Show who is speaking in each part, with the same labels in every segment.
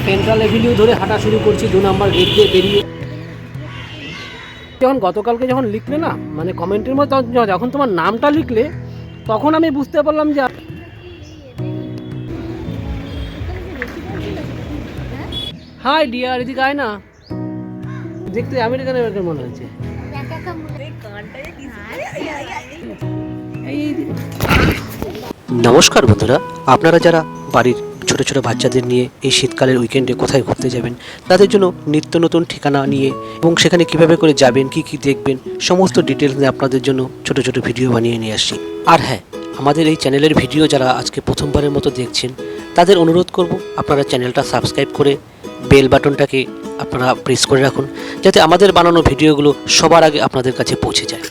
Speaker 1: Central Avenue ধরে হাঁটা শুরু করছি 2 নম্বর গেট দিয়ে বেরিয়ে। যখন গতকালকে যখন লিখলে না, মানে কমেন্টের মধ্যে যখন তোমার নামটা লিখলে, তখন আমি বুঝতে পারলাম যে হাই ডিয়ার, এদিকে আয় না, দেখতে আমেরিকান আমেরিকান মনে হচ্ছে।
Speaker 2: নমস্কার বন্ধুরা, আপনারা যারা বাড়ির ছোট ছোট বাচ্চাদের নিয়ে এই শীতকালের উইকেন্ডে কোথায় ঘুরতে যাবেন, তাদের জন্য নিত্য নতুন ঠিকানা নিয়ে এবং সেখানে কিভাবে করে যাবেন, কি কি দেখবেন, সমস্ত ডিটেলস নিয়ে আপনাদের জন্য ছোট ছোট ভিডিও বানিয়ে নিয়ে আসছি। আর হ্যাঁ, আমাদের এই চ্যানেলের ভিডিও যারা আজকে প্রথমবারের মতো দেখছেন, তাদের অনুরোধ করব আপনারা চ্যানেলটা সাবস্ক্রাইব করে বেল বাটনটাকে আপনারা প্রেস করে রাখুন, যাতে আমাদের বানানো ভিডিওগুলো সবার আগে আপনাদের কাছে পৌঁছে যায়।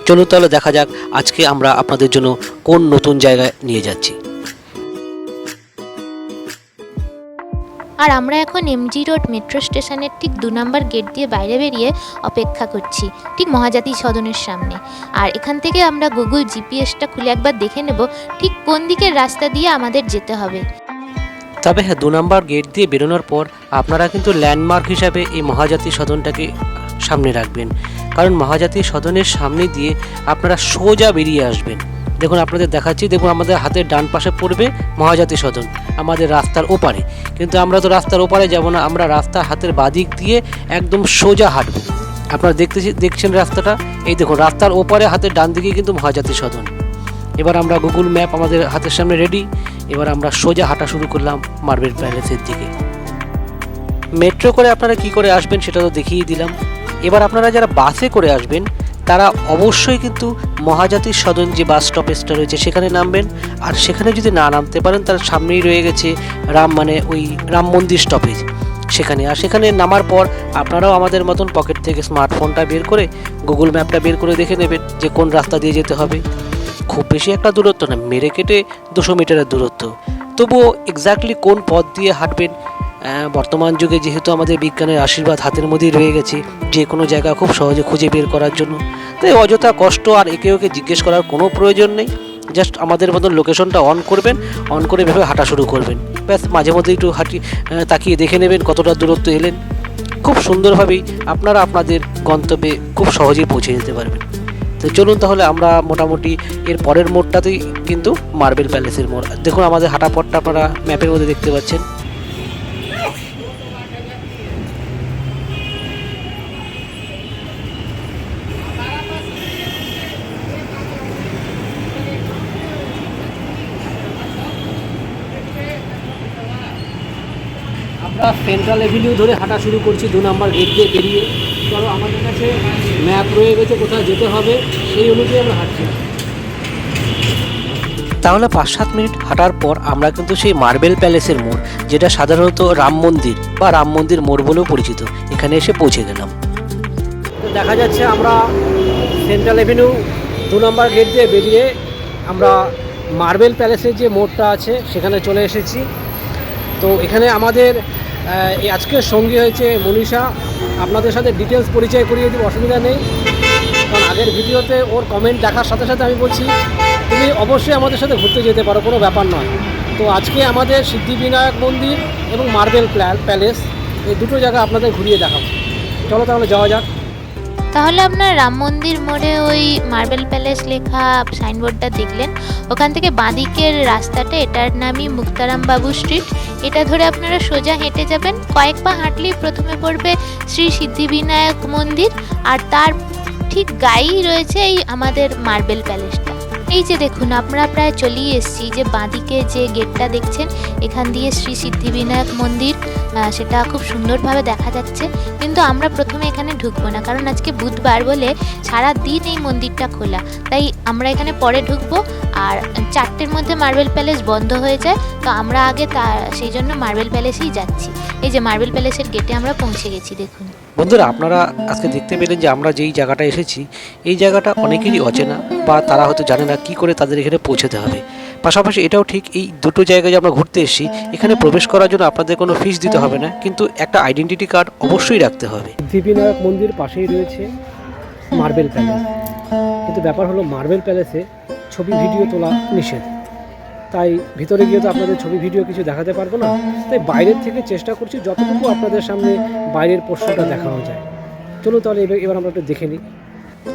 Speaker 2: চলুন তাহলে দেখা যাক আজকে আমরা আপনাদের জন্য কোন নতুন জায়গায় নিয়ে যাচ্ছি।
Speaker 3: আর আমরা এখন এমজি রোড মেট্রো স্টেশনের ঠিক 2 নম্বর গেট দিয়ে বাইরে বেরিয়ে অপেক্ষা করছি, ঠিক মহাজাতি সদনের সামনে। আর এখান থেকে আমরা গুগল জিপিএসটা খুলে একবার দেখে নেব ঠিক কোন দিকের রাস্তা দিয়ে আমাদের যেতে হবে।
Speaker 2: তবে হ্যাঁ, 2 নম্বর গেট দিয়ে বেরোনোর পর আপনারা কিন্তু ল্যান্ডমার্ক হিসাবে এই মহাজাতি সদনটাকে সামনে রাখবেন, কারণ মহাজাতি সদনের সামনে দিয়ে আপনারা সোজা বেরিয়ে আসবেন। দেখুন আপনাদের দেখাচ্ছি, দেখুন আমাদের হাতের ডান পাশে পড়বে মহাজাতি সদন, আমাদের রাস্তার ওপারে। কিন্তু আমরা তো রাস্তার ওপারে যাব না, আমরা রাস্তার হাতের বাদিক দিয়ে একদম সোজা হাঁটব। আপনারা দেখছেন রাস্তাটা, এই দেখুন রাস্তার ওপারে হাতের ডান দিকে কিন্তু মহাজাতি সদন। এবার আমরা গুগল ম্যাপ আমাদের হাতের সামনে রেডি, এবার আমরা সোজা হাঁটা শুরু করলাম মার্বেল প্যালেসের দিকে। মেট্রো করে আপনারা কি করে আসবেন সেটা তো দেখিয়ে দিলাম। এবার আপনারা যারা বাসে করে আসবেন, তারা অবশ্যই কিন্তু মহাজাতি সদন যে বাস স্টপেজটা রয়েছে সেখানে নামবেন। আর সেখানে যদি না নামতে পারেন, তার সামনেই রয়ে গেছে ওই রাম মন্দির স্টপেজ, সেখানে। আর সেখানে নামার পর আপনারাও আমাদের মতন পকেট থেকে স্মার্টফোনটা বের করে গুগল ম্যাপটা বের করে দেখে নেবেন যে কোন রাস্তা দিয়ে যেতে হবে। খুব বেশি একটা দূরত্ব না, মেরে কেটে 200 মিটারের দূরত্ব। তবুও এক্স্যাক্টলি কোন পথ দিয়ে হাঁটবেন, বর্তমান যুগে যেহেতু আমাদের বিজ্ঞানের আশীর্বাদ হাতের মধ্যেই রয়ে গেছে, যে কোনো জায়গা খুব সহজে খুঁজে বের করার জন্য, তাই অযথা কষ্ট আর একে ওকে জিজ্ঞেস করার কোনো প্রয়োজন নেই। জাস্ট আমাদের মতন লোকেশনটা অন করবেন, অন করে ভেবে হাঁটা শুরু করবেন। ব্যাস মাঝে মধ্যে একটু তাকিয়ে দেখে নেবেন কতটা দূরত্ব এলেন। খুব সুন্দরভাবেই আপনারা আপনাদের গন্তব্যে খুব সহজেই পৌঁছে যেতে পারবেন। তো চলুন তাহলে আমরা মোটামুটি এর পরের মোড়টাতেই কিন্তু মার্বেল প্যালেসের মোড়। দেখুন আমাদের হাঁটা পথটা আপনারা ম্যাপের মধ্যে দেখতে পাচ্ছেন।
Speaker 1: আমরা সেন্ট্রাল এভিনিউ ধরে হাঁটা শুরু করছি 2 নম্বর গেট দিয়ে বেরিয়ে। চলো, আমাদের কাছে ম্যাপ রয়ে গেছে, কোথায় যেতে হবে সেই অনুযায়ী আমরা হাঁটছি।
Speaker 2: তাহলে 5-7 মিনিট হাঁটার পর আমরা কিন্তু সেই মার্বেল প্যালেসের মোড়, যেটা সাধারণত রাম মন্দির বা রাম মন্দির মোড় বলেও পরিচিত, এখানে এসে পৌঁছে গেলাম।
Speaker 1: তো দেখা যাচ্ছে আমরা সেন্ট্রাল এভিনিউ 2 নম্বর গেট দিয়ে বেরিয়ে আমরা মার্বেল প্যালেসের যে মোড়টা আছে সেখানে চলে এসেছি। তো এখানে আমাদের আজকের সঙ্গী হয়েছে মনীষা। আপনাদের সাথে ডিটেলস পরিচয় করিয়ে দিব, অসুবিধা নেই, কারণ আগের ভিডিওতে ওর কমেন্ট দেখার সাথে সাথে আমি বলছি তুমি অবশ্যই আমাদের সাথে ঘুরতে যেতে পারো, কোনো ব্যাপার নয়। তো আজকে আমাদের সিদ্ধিবিনায়ক মন্দির এবং মার্বেল প্যালেস, এই দুটো জায়গা আপনাদের ঘুরিয়ে দেখাবো। চলো তাহলে যাওয়া যাক।
Speaker 3: তাহলে আপনার রাম মন্দির মোড়ে ওই মার্বেল প্যালেস লেখা সাইনবোর্ডটা দেখলেন, ওখান থেকে বাঁদিকের রাস্তাটা, এটার নামই মুক্তারাম বাবু স্ট্রিট। এটা ধরে আপনারা সোজা হেঁটে যাবেন, কয়েক পা হাঁটলেই প্রথমে পড়বে শ্রী সিদ্ধিবিনায়ক মন্দির, আর তার ঠিক গায়েই রয়েছে এই আমাদের মার্বেল প্যালেসটা। এই যে দেখুন, আমরা প্রায় চলেই এসেছি। যে বাঁদিকে যে গেটটা দেখছেন, এখান দিয়ে শ্রী সিদ্ধিবিনায়ক মন্দির, সেটা খুব সুন্দরভাবে দেখা যাচ্ছে। কিন্তু আমরা প্রথমে এখানে ঢুকবো না, কারণ আজকে বুধবার বলে সারা দিন এই মন্দিরটা খোলা, তাই আমরা এখানে পরে ঢুকবো। আর 4টের মধ্যে মার্বেল প্যালেস বন্ধ হয়ে যায়, তো আমরা আগে সেই জন্য মার্বেল প্যালেসেই যাচ্ছি। এই যে মার্বেল প্যালেসের গেটে আমরা পৌঁছে গেছি। দেখুন
Speaker 2: বন্ধুরা, আপনারা আজকে দেখতে পেলেন যে আমরা যেই জায়গাটা এসেছি, এই জায়গাটা অনেকেরই অচেনা, বা তারা হয়তো জানে না কী করে তাদের এখানে পৌঁছতে হবে। পাশাপাশি এটাও ঠিক, এই দুটো জায়গায় যে আমরা ঘুরতে এসেছি, এখানে প্রবেশ করার জন্য আপনাদের কোনো ফিস দিতে হবে না, কিন্তু একটা আইডেন্টিটি কার্ড অবশ্যই রাখতে হবে।
Speaker 1: সিদ্ধিবিনায়ক মন্দির পাশেই রয়েছে মার্বেল প্যালেস, কিন্তু ব্যাপার হলো মার্বেল প্যালেসে ছবি ভিডিও তোলা নিষেধ। তাই ভিতরে গিয়ে তো আপনাদের ছবি ভিডিও কিছু দেখাতে পারবো না, তাই বাইরের থেকে চেষ্টা করছি যতটুকু আপনাদের সামনে বাইরের পোর্শনটা দেখানো যায়। চলুন তাহলে এবার আমরা একটু দেখে নিই।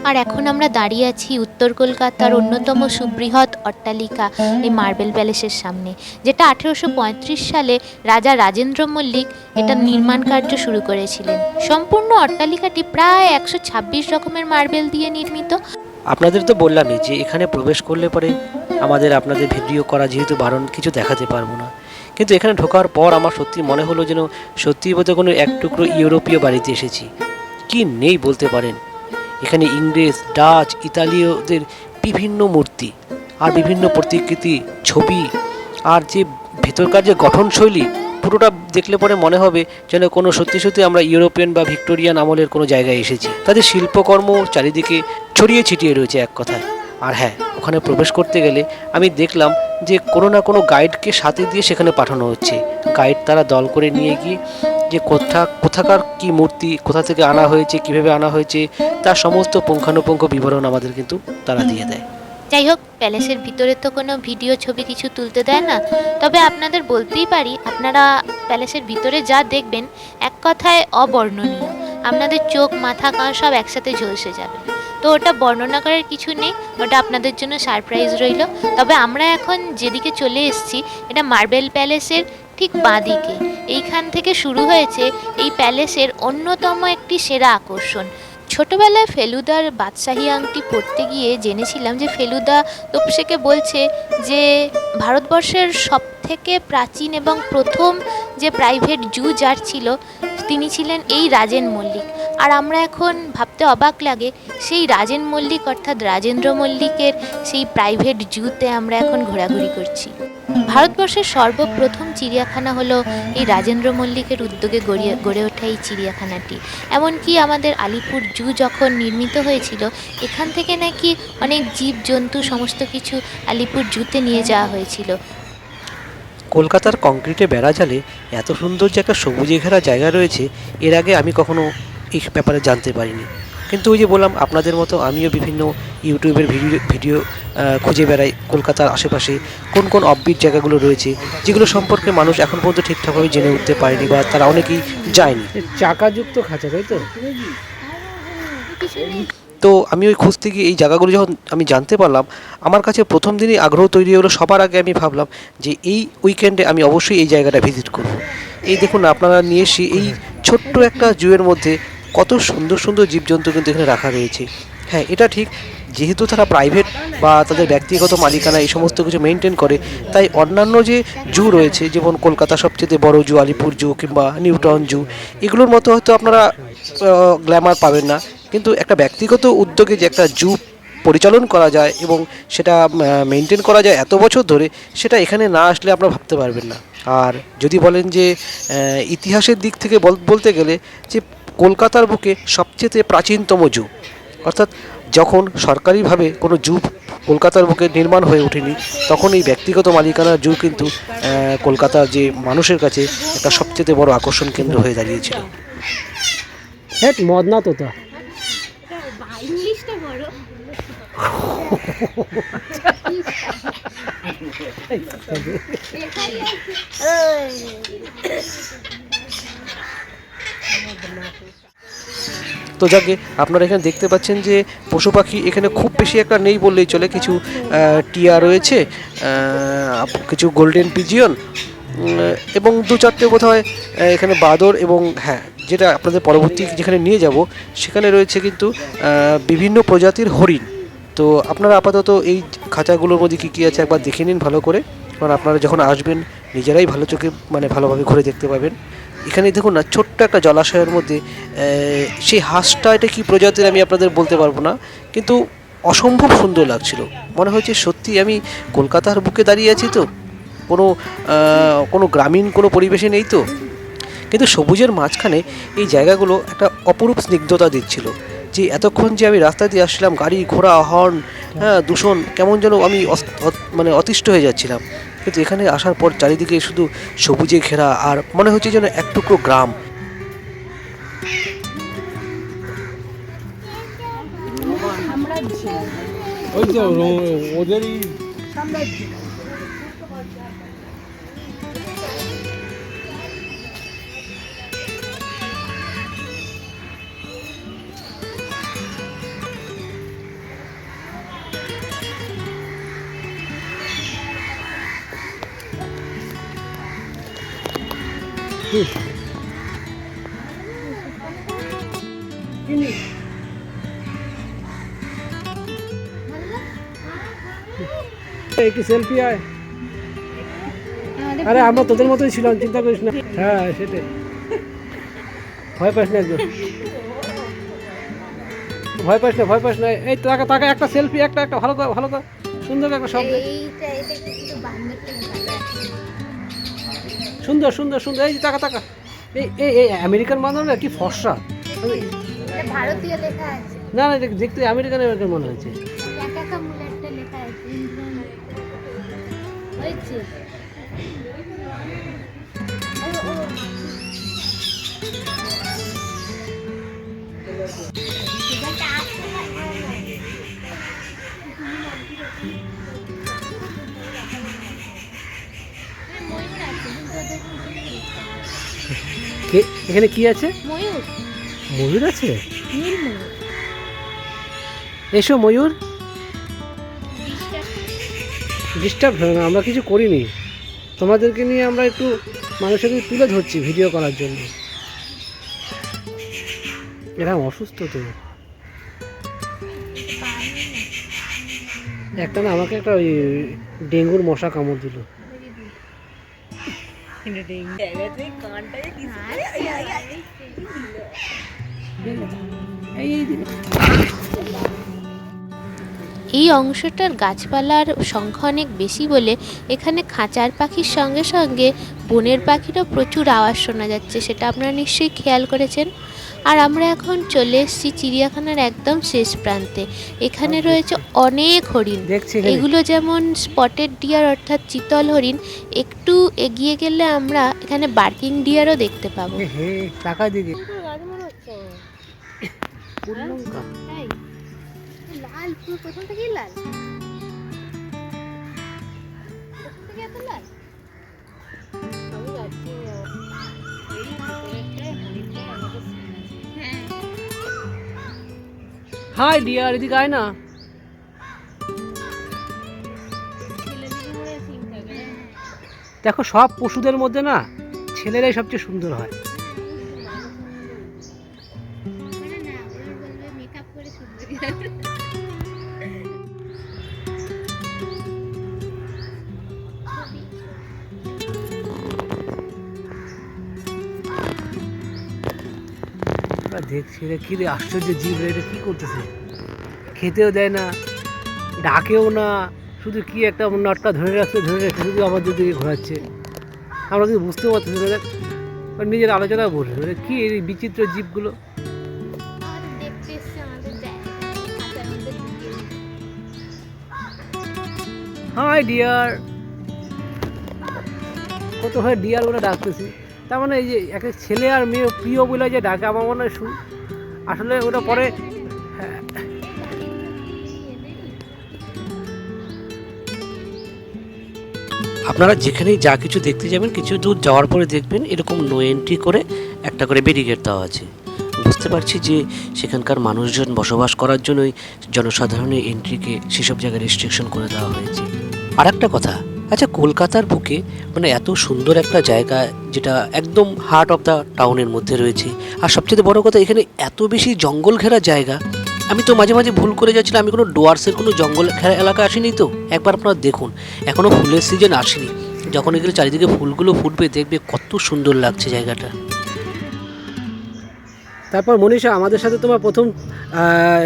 Speaker 3: আর এখন আমরা দাঁড়িয়ে আছি উত্তর কলকাতার অন্যতম সুবৃহৎ অট্টালিকা এই মার্বেল প্যালেসের সামনে, যেটা 1835 সালে রাজা রাজেন্দ্র মল্লিক এটা নির্মাণ কার্য শুরু করেছিলেন। সম্পূর্ণ অট্টালিকাটি প্রায় 126 রকমের মার্বেল দিয়ে নির্মিত।
Speaker 2: আপনাদের তো বললামই যে এখানে প্রবেশ করলে পরে আপনাদের ভিডিও করা যেহেতু বারণ, কিছু দেখাতে পারবো না। কিন্তু এখানে ঢোকার পর আমার সত্যি মনে হলো যেন সত্যিই বোধহয় কোনো এক টুকরো ইউরোপীয় বাড়িতে এসেছি। কি নেই বলতে পারেন, এখানে ইংরেজ, ডাচ, ইতালীয়দের বিভিন্ন মূর্তি আর বিভিন্ন প্রতিকৃতি, ছবি, আর যে ভেতরকার যে গঠনশৈলী, পুরোটা দেখলে পরে মনে হবে যেন কোনো সত্যি আমরা ইউরোপিয়ান বা ভিক্টোরিয়ান আমলের কোনো জায়গায় এসেছি। তাদের শিল্পকর্ম চারিদিকে ছড়িয়ে ছিটিয়ে রয়েছে এক কথায়। আর হ্যাঁ, ওখানে প্রবেশ করতে গেলে আমি দেখলাম যে কোনো না কোনো গাইডকে সাথে দিয়ে সেখানে পাঠানো হচ্ছে। গাইড তারা দল করে নিয়ে গিয়ে যে কোথাকার কি মূর্তি কোথা থেকে আনা হয়েছে, কিভাবে আনা হয়েছে, তার সমস্ত পুঙ্খানুপুঙ্খ বিবরণ আমাদের কিন্তু তারা দিয়ে দেয়।
Speaker 3: যাই হোক, প্যালেসের ভিতরে তো কোনো ভিডিও ছবি কিছু তুলতে দেয় না, তবে আপনাদের বলতেই পারি আপনারা প্যালেসের ভিতরে যা দেখবেন এক কথায় অবর্ণনীয়। আপনাদের চোখ, মাথা, কান সব একসাথে ঝলসে যাবে। তো ওটা বর্ণনা করার কিছু নেই, ওটা আপনাদের জন্য সারপ্রাইজ রইল। তবে আমরা এখন যেদিকে চলে এসেছি এটা মার্বেল প্যালেসের ঠিক বাঁদিকে। এইখান থেকে শুরু হয়েছে এই প্যালেসের অন্যতম একটি সেরা আকর্ষণ। ছোটবেলায় ফেলুদার বাদশাহী আংটি পরতে গিয়ে জেনেছিলাম যে ফেলুদা তোপসেকে বলছে যে ভারতবর্ষের সবথেকে প্রাচীন এবং প্রথম যে প্রাইভেট জু যার ছিল তিনি ছিলেন এই রাজেন মল্লিক। আর আমরা এখন ভাবতে অবাক লাগে সেই রাজেন মল্লিক অর্থাৎ রাজেন্দ্র মল্লিকের সেই প্রাইভেট জুতে আমরা এখন ঘোরাঘুরি করছি। ভারতবর্ষের সর্বপ্রথম চিড়িয়াখানা হলো এই রাজেন্দ্র মল্লিকের উদ্যোগে গড়ে ওঠা এই চিড়িয়াখানাটি। এমনকি আমাদের আলিপুর জু যখন নির্মিত হয়েছিল এখান থেকে নাকি অনেক জীবজন্তু সমস্ত কিছু আলিপুর জুতে নিয়ে যাওয়া হয়েছিল।
Speaker 2: কলকাতার কংক্রিটে বেড়া জালে এত সুন্দর যে একটা সবুজে ঘেরা জায়গা রয়েছে, এর আগে আমি কখনো এই ব্যাপারে জানতে পারিনি। কিন্তু ওই যে বললাম আপনাদের মতো আমিও বিভিন্ন ইউটিউবের ভিডিও খুঁজে বেড়াই কলকাতার আশেপাশে কোন কোন অফবিট জায়গাগুলো রয়েছে, যেগুলো সম্পর্কে মানুষ এখন পর্যন্ত ঠিকঠাকভাবে জেনে উঠতে পারেনি বা তারা অনেকেই যায়নি।
Speaker 1: চাকাযুক্ত খাঁচা, তাই তো?
Speaker 2: তো আমি ওই খুঁজতে গিয়ে এই জায়গাগুলো যখন আমি জানতে পারলাম, আমার কাছে প্রথম দিনই আগ্রহ তৈরি হলো। সবার আগে আমি ভাবলাম যে এই উইকেন্ডে আমি অবশ্যই এই জায়গাটা ভিজিট করব। এই দেখুন আপনারা নিয়ে এসে এই ছোট্ট একটা জুয়ের মধ্যে কত সুন্দর সুন্দর জীবজন্তু কিন্তু এখানে রাখা রয়েছে। হ্যাঁ, এটা ঠিক, যেহেতু তারা প্রাইভেট বা তাদের ব্যক্তিগত মালিকানা এই সমস্ত কিছু মেনটেন করে, তাই অন্যান্য যে জু রয়েছে যেমন কলকাতা সবচেয়ে বড় জু আলিপুর জু কিংবা নিউটাউন জু, এগুলোর মতো হয়তো আপনারা গ্ল্যামার পাবেন না, কিন্তু একটা ব্যক্তিগত উদ্যোগে যে একটা জু পরিচালন করা যায় এবং সেটা মেনটেন করা যায় এত বছর ধরে, সেটা এখানে না আসলে আপনারা ভাবতে পারবেন না। আর যদি বলেন যে ইতিহাসের দিক থেকে বলতে গেলে যে কলকাতার বুকে সবচেয়ে প্রাচীনতম জু, অর্থাৎ যখন সরকারিভাবে কোনো জু কলকাতার বুকে নির্মাণ হয়ে ওঠেনি, তখন এই ব্যক্তিগত মালিকানার জু কিন্তু কলকাতার যে মানুষের কাছে একটা সবচেয়ে বড় আকর্ষণ কেন্দ্র হয়ে দাঁড়িয়েছিল।
Speaker 1: হ্যাঁ, মদনা তোতা।
Speaker 2: তো যাকে আপনারা এখানে দেখতে পাচ্ছেন যে পশু পাখি এখানে খুব বেশি একটা নেই বললেই চলে। কিছু টিয়া রয়েছে, কিছু গোল্ডেন পিজিয়ন এবং দু চারটে বোধহয় এখানে বাঁদর, এবং হ্যাঁ, যেটা আপনাদের পরবর্তী যেখানে নিয়ে যাব সেখানে রয়েছে কিন্তু বিভিন্ন প্রজাতির হরিণ। তো আপনারা আপাতত এই খাঁচাগুলোর মধ্যে কী কী আছে একবার দেখে নিন ভালো করে, কারণ আপনারা যখন আসবেন নিজেরাই ভালো চোখে ভালোভাবে ঘুরে দেখতে পাবেন। এখানে দেখুন না, ছোট্ট একটা জলাশয়ের মধ্যে সেই হাঁসটা, এটা কী প্রজাতির আমি আপনাদের বলতে পারবো না, কিন্তু অসম্ভব সুন্দর লাগছিল। মনে হচ্ছে সত্যি আমি কলকাতার বুকে দাঁড়িয়ে আছি, তো কোনো গ্রামীণ কোনো পরিবেশে নেই তো, কিন্তু সবুজের মাঝখানে এই জায়গাগুলো একটা অপরূপ স্নিগ্ধতা দিচ্ছিল। যে এতক্ষণ যে আমি রাস্তা দিয়ে আসছিলাম, গাড়ি ঘোড়া হর্ন, দূষণ, কেমন যেন আমি অতিষ্ঠ হয়ে যাচ্ছিলাম, কিন্তু এখানে আসার পর চারিদিকে শুধু সবুজে ঘেরা, আর মনে হচ্ছে যেন এক টুকরো গ্রাম।
Speaker 1: ওই তো ওদেরই কি সেলফি আয়। আরে আমরা তোদের মতোই ছিলাম, চিন্তা করিস না। হ্যাঁ সেটাই, ভয় পাস না একদম, ভয় পাস না, ভয় পাস না। এই টাকা টাকা একটা সেলফি, একটা একটা ভালো করে, ভালো করে, সুন্দর একটা শব্দ। সুন্দর সুন্দর সুন্দর। এই টাকা টাকা। এই এই এই আমেরিকান বান্ধব না, কি ফর্সা।
Speaker 3: ভারতীয় লেখা আছে,
Speaker 1: না না, দেখতে আমেরিকান আমেরিকান মনে হচ্ছে।
Speaker 3: একা মুলেটটা লেখা আছে হয়েছে।
Speaker 1: এখানে কি আছে?
Speaker 3: ময়ূর,
Speaker 1: ময়ূর আছে?
Speaker 3: নীল ময়ূর।
Speaker 1: এসো ময়ূর। ডিস্টার্ব হয় না, আমরা কিছু করিনি, তোমাদেরকে নিয়ে আমরা একটু মানুষকে তুলে ধরছি ভিডিও করার জন্য। এরা অসুস্থ তো, একটা না আমাকে একটা ওই ডেঙ্গুর মশা কামড় দিল।
Speaker 3: এই অংশটার গাছপালার সংখ্যা অনেক বেশি বলে এখানে খাঁচার পাখির সঙ্গে সঙ্গে বনের পাখিরও প্রচুর আওয়াজ শোনা যাচ্ছে, সেটা আপনারা নিশ্চয়ই খেয়াল করেছেন। আর আমরা এখন চলে এসেছি চিড়িয়াখানার একদম শেষ প্রান্তে। এখানে রয়েছে অনেক হরিণ, এগুলো যেমন স্পটেড ডিয়ার অর্থাৎ চিতল হরিণ। একটু এগিয়ে গেলে আমরা এখানে বার্কিং ডিয়ারও দেখতে পাবো।
Speaker 1: টাকা দিকে
Speaker 3: লাল পুরো প্রথম থেকেই লাল, প্রথম থেকে এত লাল। আমি যাচ্ছি
Speaker 1: হাই ডিয়ার, এদিকে আয় না। দেখো সব পশুদের মধ্যে না ছেলেরাই সবচেয়ে সুন্দর হয়। দেখছি রে, কি রে আশ্চর্য জীব রে, এটা কি করতেছে? খেতেও দেয় না, ডাকেও না, শুধু কি একটা নটকা ধরে রাখছে, শুধু আমাদের দিকে ঘোরাচ্ছে। আমরা কিন্তু বুঝতে পারতেছি না, নিজের আলোচনা বসে কি এই বিচিত্র জীবগুলো। হাই ডিয়ার, কত হয় ডিয়ার বলে ডাকতেছি। তার মানে এই যে এক এক ছেলে আর মেয়ে প্রিয় বলে যে ডাকে, আমার মনে হয় আসলে ওটা পরে।
Speaker 2: আপনারা যেখানেই যা কিছু দেখতে যাবেন, কিছু দূর যাওয়ার পরে দেখবেন এরকম নো এন্ট্রি করে একটা করে ব্যারিকেড দেওয়া আছে। বুঝতে পারছি যে সেখানকার মানুষজন বসবাস করার জন্যই জনসাধারণের এন্ট্রিকে সেসব জায়গায় রেস্ট্রিকশন করে দেওয়া হয়েছে। আর একটা কথা, আচ্ছা কলকাতার বুকে মানে এত সুন্দর একটা জায়গা যেটা একদম হার্ট অফ দ্য টাউনের মধ্যে রয়েছে, আর সবচেয়ে বড় কথা এখানে এত বেশি জঙ্গল ঘেরা জায়গা। আমি তো মাঝে মাঝে ভুল করে যাচ্ছিলাম, আমি কোনো ডুয়ার্সের কোনো জঙ্গল ঘেরা এলাকা আসিনি। তো একবার আপনারা দেখুন, এখনও ফুলের সিজন আসেনি, যখন এগুলো চারিদিকে ফুলগুলো ফুটবে দেখবে কত সুন্দর লাগছে জায়গাটা।
Speaker 1: তারপর মনীষা, আমাদের সাথে তোমার প্রথম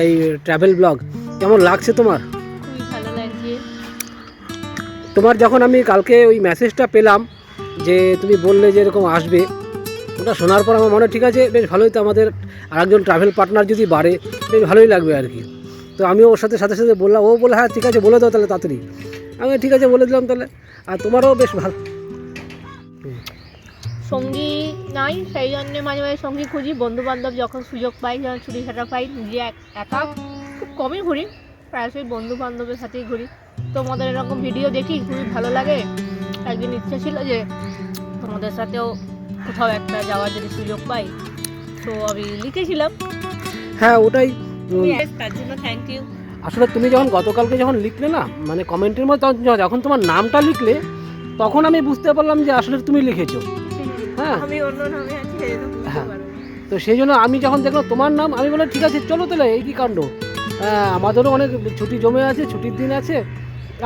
Speaker 1: এই ট্রাভেল ব্লগ, কেমন লাগছে তোমার?
Speaker 3: খুবই ভালো লাগছে।
Speaker 1: তোমার যখন আমি কালকে ওই মেসেজটা পেলাম যে তুমি বললে যে এরকম আসবে, ওটা শোনার পর আমার মনে ঠিক আছে, বেশ ভালোই, তো আমাদের আরেকজন ট্রাভেল পার্টনার যদি বাড়ে বেশ ভালোই লাগবে আর কি। তো আমিও ওর সাথে সাথে সাথে বললাম, ও বলে হ্যাঁ ঠিক আছে বলে দাও তাহলে তাড়াতাড়ি। আমি ঠিক আছে বলে দিলাম তাহলে। আর তোমারও বেশ ভালো।
Speaker 4: সঙ্গী নাই, সেই জন্যে মাঝে মাঝে সঙ্গী খুঁজি। বন্ধু বান্ধব যখন সুযোগ পাই, যখন ছুটি ছাটা পাই, নিজে একা খুব কমই ঘুরি, প্রায়শই বন্ধু বান্ধবের সাথেই ঘুরি। তোমাদের এরকম ভিডিও দেখি খুবই ভালো লাগে। একদিন ইচ্ছা ছিল যে তোমাদের সাথেও কোথাও একটা যাওয়ার যদি সুযোগ পাই, তো আমি লিখেছিলাম।
Speaker 1: হ্যাঁ ওটাই,
Speaker 4: তার জন্য থ্যাংক ইউ।
Speaker 1: আসলে তুমি যখন গতকালকে যখন লিখলে না, মানে কমেন্টের মধ্যে যখন তোমার নামটা লিখলে, তখন আমি বুঝতে পারলাম যে আসলে তুমি লিখেছো। হ্যাঁ হ্যাঁ
Speaker 4: আমি অন্য নামে আছি এটা বুঝতে
Speaker 1: হ্যাঁ।
Speaker 4: পারো।
Speaker 1: তো সেই জন্য আমি যখন দেখলাম তোমার নাম, আমি বললাম ঠিক আছে চলো তাহলে, এই কী কাণ্ড, হ্যাঁ আমাদেরও অনেক ছুটি জমে আছে, ছুটির দিন আছে,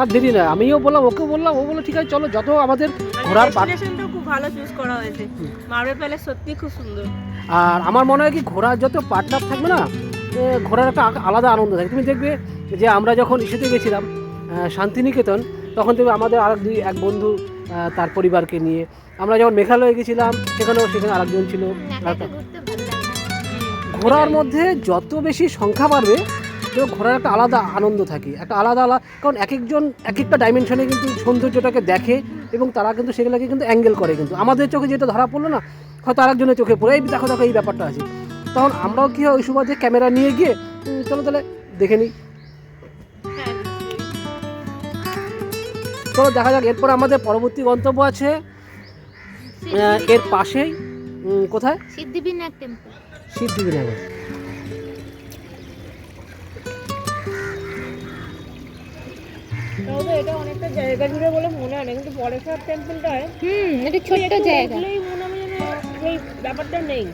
Speaker 1: আর দেরি না, আমিও বললাম, ওকেও বললাম, ও বললো ঠিক আছে চলো, যত আমাদের ঘোরার পাট।
Speaker 4: ডেস্টিনেশনটা খুব ভালো চুজ করা হয়েছে, মার্বেল প্যালেস সত্যি খুব সুন্দর।
Speaker 1: আর আমার মনে হয় কি ঘোরার যত পার্টনার থাকবে না, ঘোরার একটা আলাদা আনন্দ থাকে। তুমি দেখবে যে আমরা যখন ইসেতে গেছিলাম শান্তিনিকেতন, তখন তুমি আমাদের এক বন্ধু তার পরিবারকে নিয়ে, আমরা যখন মেঘালয়ে গেছিলাম সেখানে আরেকজন ছিল।
Speaker 3: একা ঘুরতে ভালো লাগে।
Speaker 1: ঘোরার মধ্যে যত বেশি সংখ্যা বাড়বে তো ঘোরার একটা আলাদা আনন্দ থাকে, একটা আলাদা, কারণ এক একটা ডাইমেনশনে কিন্তু সৌন্দর্যটাকে দেখে এবং তারা কিন্তু সেগুলোকে কিন্তু অ্যাঙ্গেল করে, কিন্তু আমাদের চোখে যেটা ধরা পড়লো না হয়তো আরেকজনের চোখে পড়ে, এই দেখো এই ব্যাপারটা আছে, তখন আমরাও কী হয় ওই সময় ক্যামেরা নিয়ে গিয়ে চলো তাহলে দেখে নিই, চলো দেখা যাক। এরপর আমাদের পরবর্তী গন্তব্য আছে এর পাশেই, কোথায়?
Speaker 3: সিদ্ধিবিনায়ক টেম্পল।
Speaker 1: সিদ্ধিবিনায়ক।
Speaker 4: তাহলে এটা অনেকটা জায়গা জুড়ে বলে মনে হয় না, কিন্তু পরেশ্বর টেম্পলটায়
Speaker 3: এটা ছোট্ট জায়গা।
Speaker 4: দেখলেই মনে হয় যেন এই ব্যাপারটা নেই।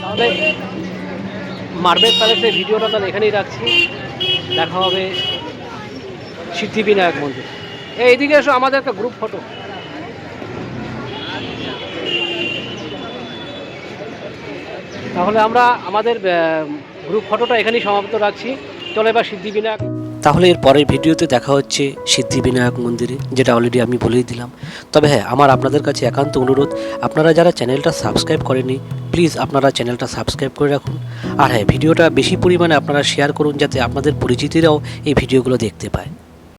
Speaker 1: তাহলে মার্বেল প্যালেসের ভিডিওটা তাহলে এখানেই রাখছি, দেখা হবে সিদ্ধিবিনায়ক মন্দির। এইদিকে এসো, আমাদের একটা গ্রুপ ফটো। তাহলে আমরা আমাদের গ্রুপ ফটোটা এখানেই সমাপ্ত রাখছি, চলো এবার সিদ্ধিবিনায়ক।
Speaker 2: তাহলে এর পরের ভিডিওতে দেখা হচ্ছে সিদ্ধিবিনায়ক মন্দিরে, যেটা অলরেডি আমি বলেই দিলাম। তবে হ্যাঁ, আমার আপনাদের কাছে একান্ত অনুরোধ, আপনারা যারা চ্যানেলটা সাবস্ক্রাইব করেননি প্লিজ আপনারা চ্যানেলটা সাবস্ক্রাইব করে রাখুন। আর হ্যাঁ, ভিডিওটা বেশি পরিমাণে আপনারা শেয়ার করুন যাতে আপনাদের পরিচিতিরাও এই ভিডিওগুলো দেখতে পায়।